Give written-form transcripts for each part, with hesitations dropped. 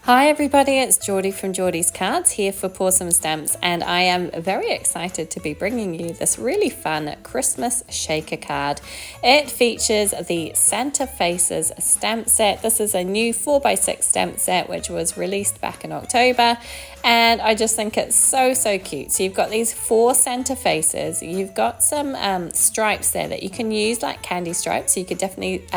Hi everybody, it's Geordie from Geordie's Cards here for Pawsome Stamps, and I am very excited to be bringing you this really fun Christmas shaker card. It features the Santa Faces stamp set. This is a new 4x6 stamp set which was released back in October, and I just think it's so cute. So you've got these 4 Santa Faces, you've got some stripes there that you can use like candy stripes, so you could definitely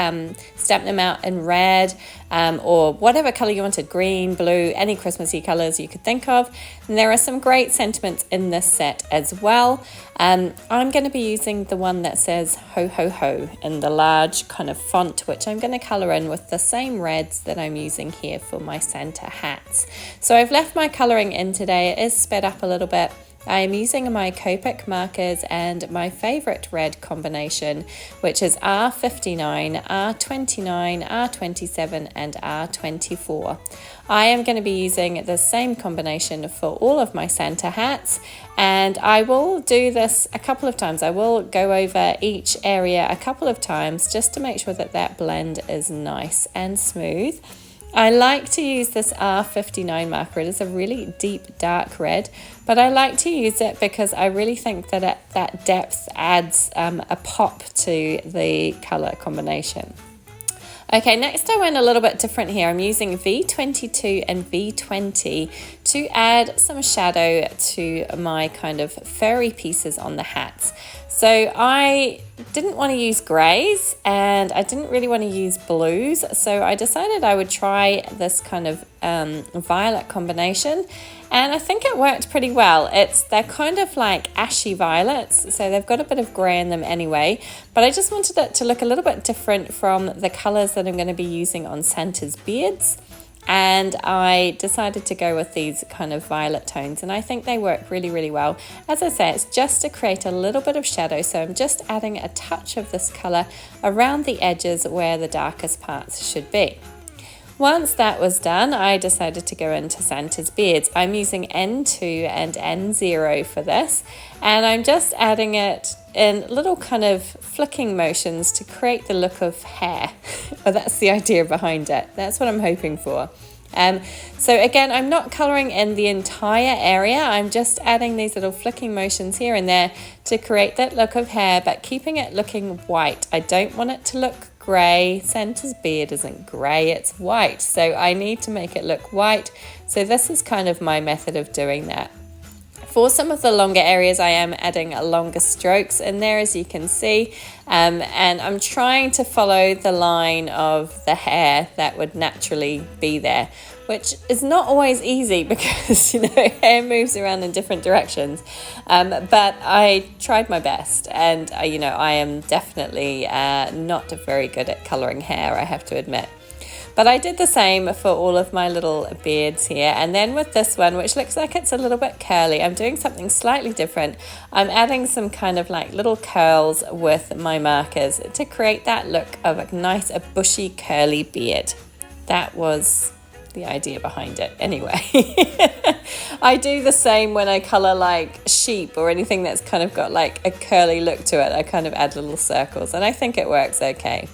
stamp them out in red or whatever colour you wanted, green, blue, any Christmassy colours you could think of. And there are some great sentiments in this set as well. I'm going to be using the one that says ho ho ho in the large kind of font, which I'm going to colour in with the same reds that I'm using here for my Santa hats. So I've left my colouring in today. It is sped up a little bit. I am using my Copic Markers and my favourite red combination, which is R59, R29, R27 and R24. I am going to be using the same combination for all of my Santa hats, and I will do this a couple of times. I will go over each area a couple of times just to make sure that that blend is nice and smooth. I like to use this R59 marker. It is a really deep dark red, but I like to use it because I really think that that depth adds a pop to the colour combination. Okay, next I went a little bit different here. I'm using V22 and V20 to add some shadow to my kind of furry pieces on the hats. So I didn't want to use greys and I didn't really want to use blues, so I decided I would try this kind of violet combination, and I think it worked pretty well. They're kind of like ashy violets, so they've got a bit of grey in them anyway, but I just wanted it to look a little bit different from the colours that I'm going to be using on Santa's beards. And I decided to go with these kind of violet tones, and I think they work really well. As I say, it's just to create a little bit of shadow, so I'm just adding a touch of this colour around the edges where the darkest parts should be. Once that was done, I decided to go into Santa's beards. I'm using N2 and N0 for this, and I'm just adding it in little kind of flicking motions to create the look of hair. Well, that's the idea behind it. That's what I'm hoping for. So again, I'm not colouring in the entire area. I'm just adding these little flicking motions here and there to create that look of hair, but keeping it looking white. I don't want it to look grey. Santa's beard isn't grey, it's white. So I need to make it look white. So this is kind of my method of doing that. For some of the longer areas, I am adding longer strokes in there, as you can see, and I'm trying to follow the line of the hair that would naturally be there, which is not always easy because, hair moves around in different directions, but I tried my best, and, I am definitely not very good at colouring hair, I have to admit. But I did the same for all of my little beards here. And then with this one, which looks like it's a little bit curly, I'm doing something slightly different. I'm adding some kind of like little curls with my markers to create that look of a nice, bushy, curly beard. That was the idea behind it anyway. I do the same when I colour like sheep or anything that's kind of got like a curly look to it. I kind of add little circles, and I think it works okay.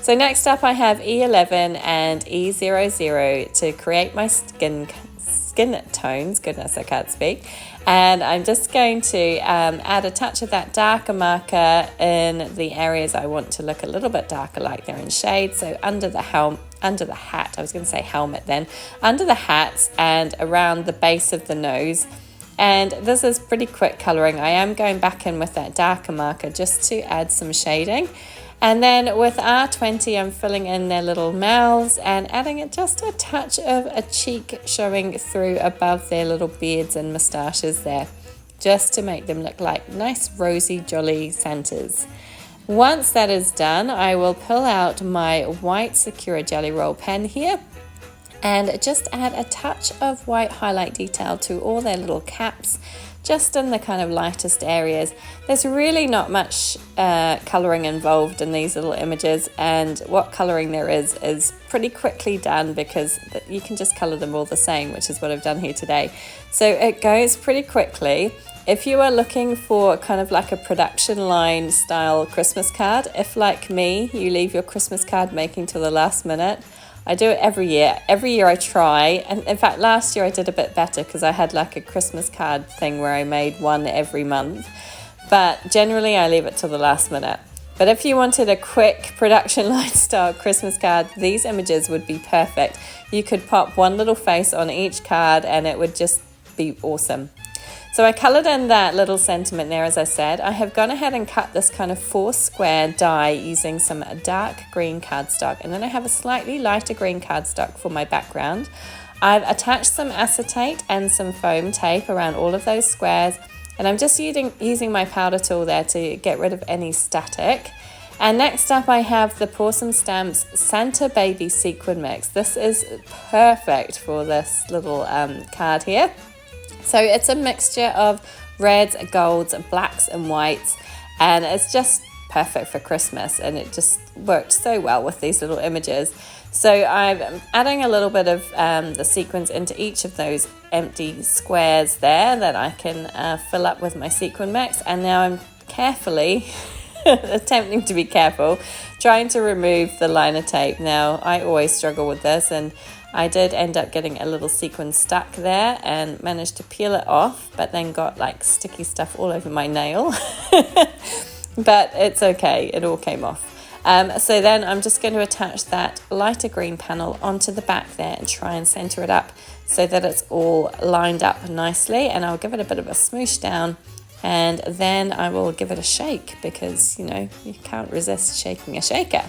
So next up I have E11 and E00 to create my skin tones. Goodness, I can't speak. And I'm just going to add a touch of that darker marker in the areas I want to look a little bit darker, like they're in shade. So under the hat, I was going to say helmet then, under the hats and around the base of the nose. And this is pretty quick colouring. I am going back in with that darker marker just to add some shading. And then with R20, I'm filling in their little mouths and adding just a touch of a cheek showing through above their little beards and moustaches there, just to make them look like nice, rosy, jolly Santas. Once that is done, I will pull out my white Sakura Jelly Roll pen here and just add a touch of white highlight detail to all their little caps, just in the kind of lightest areas. There's really not much colouring involved in these little images, and what colouring there is pretty quickly done because you can just colour them all the same, which is what I've done here today. So it goes pretty quickly. If you are looking for kind of like a production line style Christmas card, if like me, you leave your Christmas card making till the last minute, I do it every year. Every year I try, and in fact last year I did a bit better because I had like a Christmas card thing where I made one every month, but generally I leave it till the last minute. But if you wanted a quick production line style Christmas card, these images would be perfect. You could pop one little face on each card and it would just be awesome. So I coloured in that little sentiment there, as I said. I have gone ahead and cut this kind of 4 square die using some dark green cardstock, and then I have a slightly lighter green cardstock for my background. I've attached some acetate and some foam tape around all of those squares, and I'm just using my powder tool there to get rid of any static. And next up I have the Pawsome Stamps Santa Baby Sequin Mix. This is perfect for this little card here. So it's a mixture of reds, golds, blacks and whites, and it's just perfect for Christmas, and it just worked so well with these little images. So I'm adding a little bit of the sequins into each of those empty squares there that I can fill up with my sequin mix, and now I'm carefully attempting to be careful, trying to remove the liner tape. Now I always struggle with this, and I did end up getting a little sequin stuck there and managed to peel it off, but then got like sticky stuff all over my nail. But it's okay, it all came off. So then I'm just going to attach that lighter green panel onto the back there and try and center it up so that it's all lined up nicely, and I'll give it a bit of a smoosh down, and then I will give it a shake, because you know you can't resist shaking a shaker.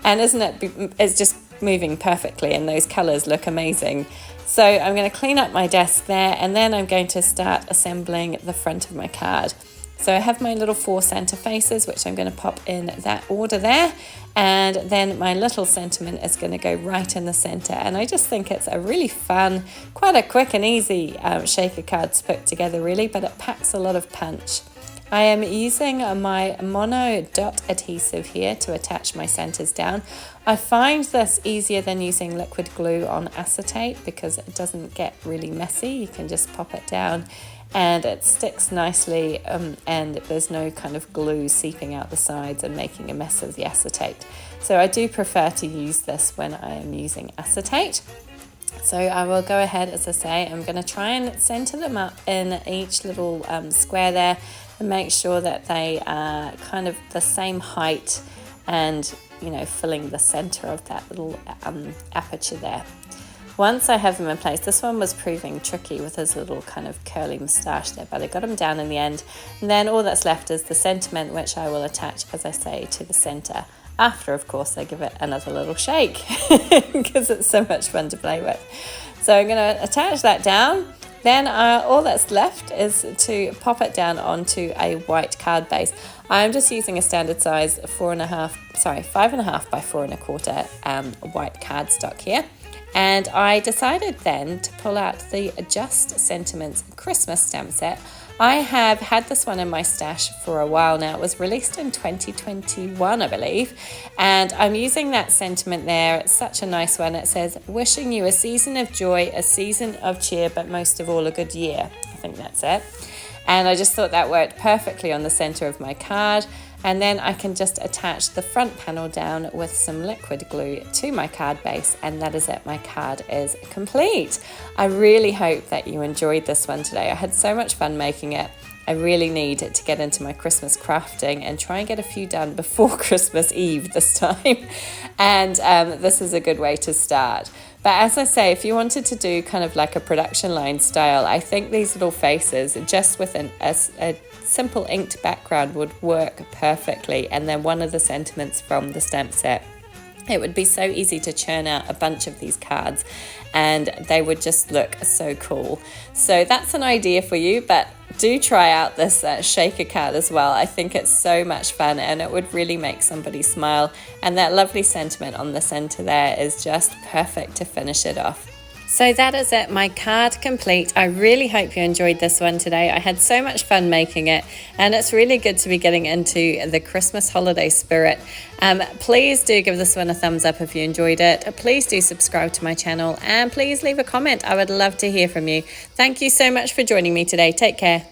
And isn't it, it's just moving perfectly, and those colors look amazing. So I'm going to clean up my desk there, and then I'm going to start assembling the front of my card. So I have my little 4 center faces, which I'm going to pop in that order there, and then my little sentiment is going to go right in the center. And I just think it's a really fun, quite a quick and easy shaker card to put together really, but it packs a lot of punch. I am using my Mono Dot Adhesive here to attach my centers down. I find this easier than using liquid glue on acetate because it doesn't get really messy. You can just pop it down and it sticks nicely, and there's no kind of glue seeping out the sides and making a mess of the acetate. So I do prefer to use this when I am using acetate. So I will go ahead, as I say, I'm going to try and center them up in each little square there, and make sure that they are kind of the same height and, you know, filling the center of that little aperture there. Once I have them in place, this one was proving tricky with his little kind of curly moustache there, but I got him down in the end. And then all that's left is the sentiment, which I will attach, as I say, to the center. After, of course, I give it another little shake because it's so much fun to play with. So I'm going to attach that down. Then all that's left is to pop it down onto a white card base. I'm just using a standard size 5.5 by 4 1/4 white cardstock here. And I decided then to pull out the Just Sentiments Christmas stamp set. I have had this one in my stash for a while now. It was released in 2021, I believe. And I'm using that sentiment there. It's such a nice one. It says, wishing you a season of joy, a season of cheer, but most of all a good year. I think that's it. And I just thought that worked perfectly on the center of my card. And then I can just attach the front panel down with some liquid glue to my card base, and that is it. My card is complete. I really hope that you enjoyed this one today. I had so much fun making it. I really need to get into my Christmas crafting and try and get a few done before Christmas Eve this time. And this is a good way to start. But as I say, if you wanted to do kind of like a production line style, I think these little faces, just with a simple inked background, would work perfectly. And then one of the sentiments from the stamp set. It would be so easy to churn out a bunch of these cards and they would just look so cool. So that's an idea for you, but do try out this shaker card as well. I think it's so much fun and it would really make somebody smile. And that lovely sentiment on the center there is just perfect to finish it off. So that is it, my card complete. I really hope you enjoyed this one today. I had so much fun making it, and it's really good to be getting into the Christmas holiday spirit. Please do give this one a thumbs up if you enjoyed it. Please do subscribe to my channel, and please leave a comment. I would love to hear from you. Thank you so much for joining me today. Take care.